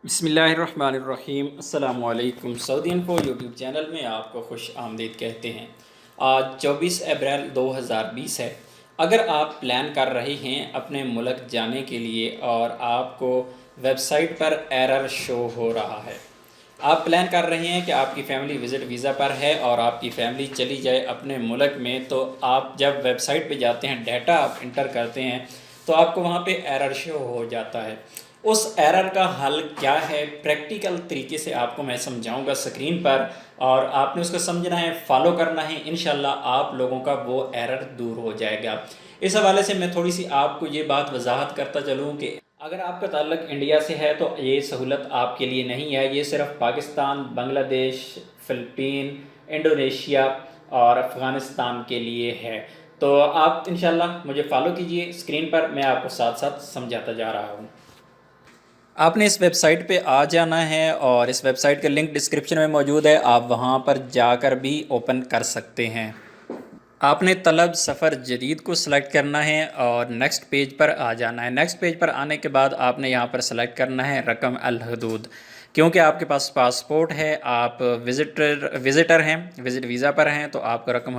बिस्मिल्लाहिर्रहमानिर्रहीम। अस्सलाम वालेकुम। सऊदी इन्फो यूट्यूब चैनल में आपको खुश आमदीद कहते हैं। आज 24 अप्रैल 2020 है। अगर आप प्लान कर रहे हैं अपने मुल्क जाने के लिए और आपको वेबसाइट पर एरर शो हो रहा है, आप प्लान कर रहे हैं कि आपकी फ़ैमिली विज़िट वीज़ा पर है और आपकी फ़ैमिली चली जाए अपने मुल्क में, तो आप जब वेबसाइट पे जाते हैं, डाटा आप इंटर करते हैं, तो आपको वहाँ पे एरर शो हो जाता है। उस एरर का हल क्या है, प्रैक्टिकल तरीके से आपको मैं समझाऊंगा स्क्रीन पर, और आपने उसको समझना है, फॉलो करना है। इंशाल्लाह आप लोगों का वो एरर दूर हो जाएगा। इस हवाले से मैं थोड़ी सी आपको ये बात वजाहत करता चलूँ कि अगर आपका ताल्लुक इंडिया से है तो ये सहूलत आपके लिए नहीं है। ये सिर्फ पाकिस्तान, बांग्लादेश, फ़िलिपीन, इंडोनेशिया और अफ़गानिस्तान के लिए है। तो आप इंशाल्लाह मुझे फॉलो कीजिए, स्क्रीन पर मैं आपको साथ साथ समझाता जा रहा हूँ। आपने इस वेबसाइट पे आ जाना है और इस वेबसाइट का लिंक डिस्क्रिप्शन में मौजूद है, आप वहाँ पर जाकर भी ओपन कर सकते हैं। आपने तलब सफ़र जदीद को सिलेक्ट करना है और नेक्स्ट पेज पर आ जाना है। नेक्स्ट पेज पर आने के बाद आपने यहाँ पर सेलेक्ट करना है रकम अल हदूद। क्योंकि आपके पास पासपोर्ट है, आप विज़िटर हैं, विज़िट वीज़ा पर हैं, तो आपका रकम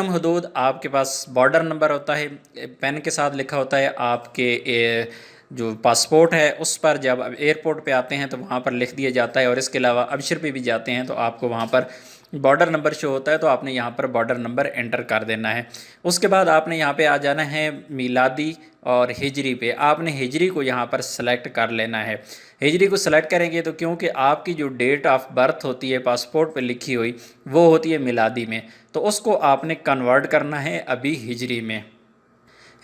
हदूद आपके पास बॉर्डर नंबर होता है, पेन के साथ लिखा होता है आपके जो पासपोर्ट है उस पर। जब एयरपोर्ट पे आते हैं तो वहाँ पर लिख दिया जाता है, और इसके अलावा अबशर पे भी जाते हैं तो आपको वहाँ पर बॉर्डर नंबर शो होता है, तो आपने यहाँ पर बॉर्डर नंबर एंटर कर देना है। उसके बाद आपने यहाँ पे आ जाना है मिलादी और हिजरी पे। आपने हिजरी को यहाँ पर सेलेक्ट कर लेना है। हिजरी को सेलेक्ट करेंगे तो क्योंकि आपकी जो डेट ऑफ बर्थ होती है पासपोर्ट पे लिखी हुई, वो होती है मिलादी में, तो उसको आपने कन्वर्ट करना है अभी हिजरी में।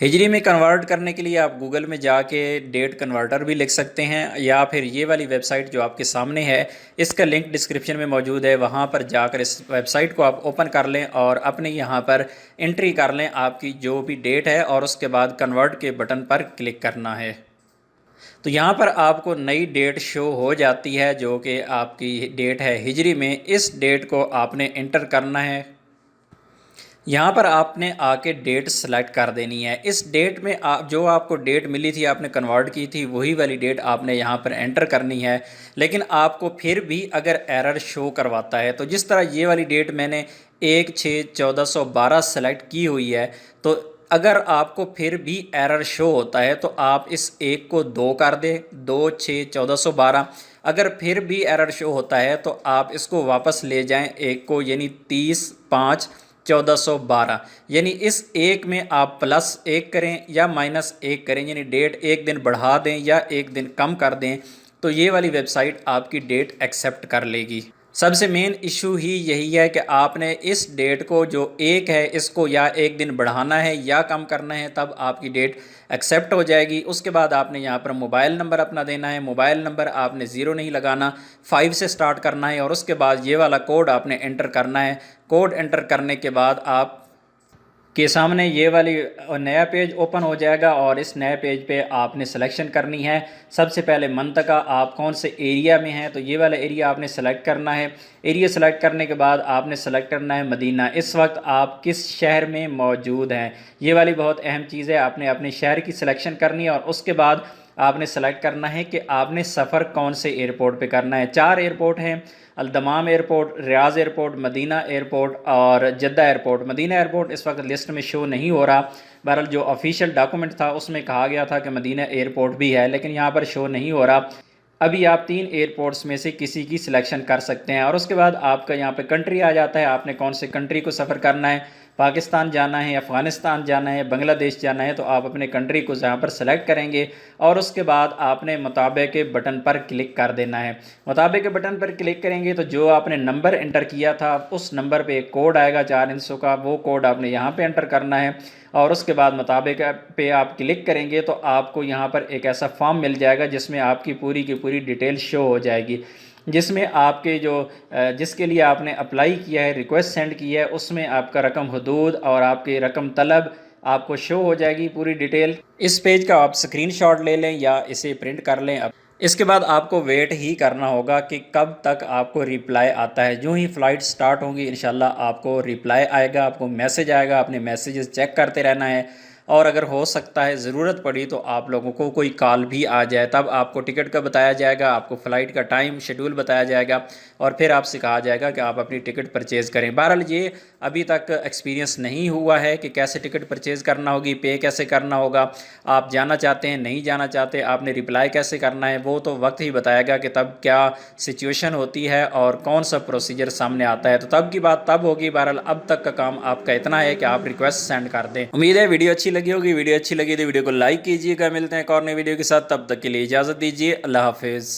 हिजरी में कन्वर्ट करने के लिए आप गूगल में जाके डेट कन्वर्टर भी लिख सकते हैं, या फिर ये वाली वेबसाइट जो आपके सामने है, इसका लिंक डिस्क्रिप्शन में मौजूद है, वहाँ पर जाकर इस वेबसाइट को आप ओपन कर लें और अपने यहाँ पर एंट्री कर लें आपकी जो भी डेट है, और उसके बाद कन्वर्ट के बटन पर क्लिक करना है। तो यहाँ पर आपको नई डेट शो हो जाती है जो कि आपकी डेट है हिजरी में। इस डेट को आपने इंटर करना है। यहाँ पर आपने आके डेट सेलेक्ट कर देनी है। इस डेट में आप जो आपको डेट मिली थी, आपने कन्वर्ट की थी, वही वाली डेट आपने यहाँ पर एंटर करनी है। लेकिन आपको फिर भी अगर एरर शो करवाता है, तो जिस तरह ये वाली डेट मैंने 1/6/1412 सेलेक्ट की हुई है, तो अगर आपको फिर भी एरर शो होता है तो आप इस एक को 2 कर दें, 2/6/1412। अगर फिर भी एरर शो होता है तो आप इसको वापस ले जाएं एक को, यानी 30/5/1412। यानी इस एक में आप +1 करें या -1 करें, यानी डेट एक दिन बढ़ा दें या एक दिन कम कर दें, तो ये वाली वेबसाइट आपकी डेट एक्सेप्ट कर लेगी। सबसे मेन इशू ही यही है कि आपने इस डेट को जो एक है इसको या एक दिन बढ़ाना है या कम करना है, तब आपकी डेट एक्सेप्ट हो जाएगी। उसके बाद आपने यहाँ पर मोबाइल नंबर अपना देना है। मोबाइल नंबर आपने 0 नहीं लगाना, 5 से स्टार्ट करना है, और उसके बाद ये वाला कोड आपने एंटर करना है। कोड एंटर करने के बाद आप के सामने ये वाली नया पेज ओपन हो जाएगा, और इस नए पेज पे आपने सिलेक्शन करनी है। सबसे पहले मंतका, आप कौन से एरिया में हैं, तो ये वाला एरिया आपने सेलेक्ट करना है। एरिया सेलेक्ट करने के बाद आपने सेलेक्ट करना है मदीना। इस वक्त आप किस शहर में मौजूद हैं, ये वाली बहुत अहम चीज़ है। आपने अपने शहर की सिलेक्शन करनी है, और उसके बाद आपने सेलेक्ट करना है कि आपने सफ़र कौन से एयरपोर्ट पे करना है। 4 एयरपोर्ट हैं, अल-दमाम एयरपोर्ट, रियाज़ एयरपोर्ट, मदीना एयरपोर्ट और जद्दा एयरपोर्ट। मदीना एयरपोर्ट इस वक्त लिस्ट में शो नहीं हो रहा। बहरहाल जो ऑफिशियल डॉक्यूमेंट था उसमें कहा गया था कि मदीना एयरपोर्ट भी है, लेकिन यहाँ पर शो नहीं हो रहा। अभी आप 3 एयरपोर्ट्स में से किसी की सिलेक्शन कर सकते हैं, और उसके बाद आपका यहाँ पे कंट्री आ जाता है। आपने कौन से कंट्री को सफ़र करना है, पाकिस्तान जाना है, अफ़गानिस्तान जाना है, बांग्लादेश जाना है, तो आप अपने कंट्री को यहाँ पर सेलेक्ट करेंगे, और उसके बाद आपने मुताबिक के बटन पर क्लिक कर देना है। मुताबिक के बटन पर क्लिक करेंगे तो जो आपने नंबर एंटर किया था उस नंबर पे एक कोड आएगा 4 अंकों का, वो कोड आपने यहाँ पे एंटर करना है, और उसके बाद मुताबिक पे आप क्लिक करेंगे तो आपको यहाँ पर एक ऐसा फॉर्म मिल जाएगा जिसमें आपकी पूरी की पूरी डिटेल शो हो जाएगी, जिसमें आपके जो जिसके लिए आपने अप्लाई किया है, रिक्वेस्ट सेंड की है, उसमें आपका रकम हदूद और आपकी रकम तलब आपको शो हो जाएगी पूरी डिटेल। इस पेज का आप स्क्रीनशॉट ले लें या इसे प्रिंट कर लें। इसके बाद आपको वेट ही करना होगा कि कब तक आपको रिप्लाई आता है। जो ही फ़्लाइट स्टार्ट होंगी इंशाल्लाह आपको रिप्लाई आएगा, आपको मैसेज आएगा। आपने मैसेजेस चेक करते रहना है। اور اگر ہو سکتا ہے ضرورت پڑی تو آپ لوگوں کو کوئی کال بھی آ جائے، تب آپ کو ٹکٹ کا بتایا جائے گا، آپ کو فلائٹ کا ٹائم شیڈول بتایا جائے گا اور پھر آپ سے کہا جائے گا کہ آپ اپنی ٹکٹ پرچیز کریں۔ بہرحال یہ ابھی تک ایکسپیرینس نہیں ہوا ہے کہ کیسے ٹکٹ پرچیز کرنا ہوگی، پے کیسے کرنا ہوگا، آپ جانا چاہتے ہیں نہیں جانا چاہتے، آپ نے رپلائی کیسے کرنا ہے، وہ تو وقت ہی بتائے گا کہ تب کیا سچویشن ہوتی ہے اور کون سا پروسیجر سامنے آتا ہے، تو تب کی بات تب ہوگی۔ بہرحال اب تک کا کام آپ کا اتنا ہے کہ آپ ریکویسٹ سینڈ کر دیں۔ امید ہے ویڈیو اچھی لگی ہوگی، ویڈیو اچھی لگی تو ویڈیو کو لائک کیجیے گا۔ ملتے ہیں ایک اور نئی ویڈیو کے ساتھ، تب تک کے لیے اجازت دیجیے، اللہ حافظ۔